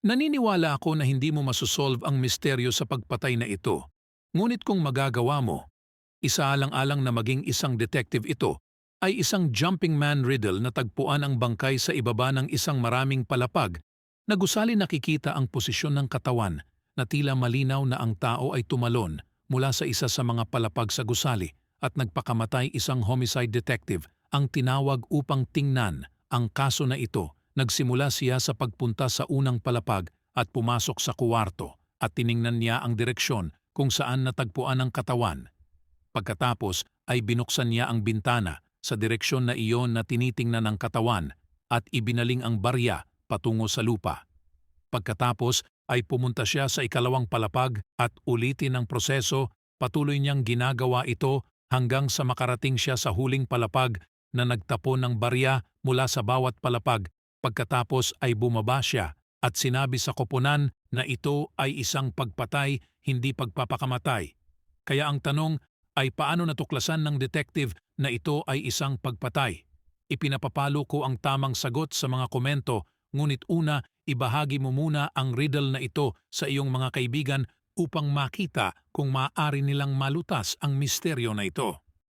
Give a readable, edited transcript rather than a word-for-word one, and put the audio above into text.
Naniniwala ako na hindi mo masosolve ang misteryo sa pagpatay na ito. Ngunit kung magagawa mo, isaalang-alang na maging isang detective ito, ay isang jumping man riddle na tagpuan ang bangkay sa ibaba ng isang maraming palapag na gusali nakikita ang posisyon ng katawan na tila malinaw na ang tao ay tumalon mula sa isa sa mga palapag sa gusali at nagpakamatay. Isang homicide detective ang tinawag upang tingnan ang kaso na ito. Nagsimula siya sa pagpunta sa unang palapag at pumasok sa kuwarto at tiningnan niya ang direksyon kung saan natagpuan ang katawan. Pagkatapos ay binuksan niya ang bintana sa direksyon na iyon na tinitingnan ng katawan at ibinaling ang barya patungo sa lupa. Pagkatapos ay pumunta siya sa ikalawang palapag at ulitin ang proseso. Patuloy niyang ginagawa ito hanggang sa makarating siya sa huling palapag na nagtapon ng barya mula sa bawat palapag. Pagkatapos ay bumaba siya at sinabi sa koponan na ito ay isang pagpatay, hindi pagpapakamatay. Kaya ang tanong ay paano natuklasan ng detective na ito ay isang pagpatay? Ipinapapalo ko ang tamang sagot sa mga komento, ngunit una, ibahagi mo muna ang riddle na ito sa iyong mga kaibigan upang makita kung maaari nilang malutas ang misteryo na ito.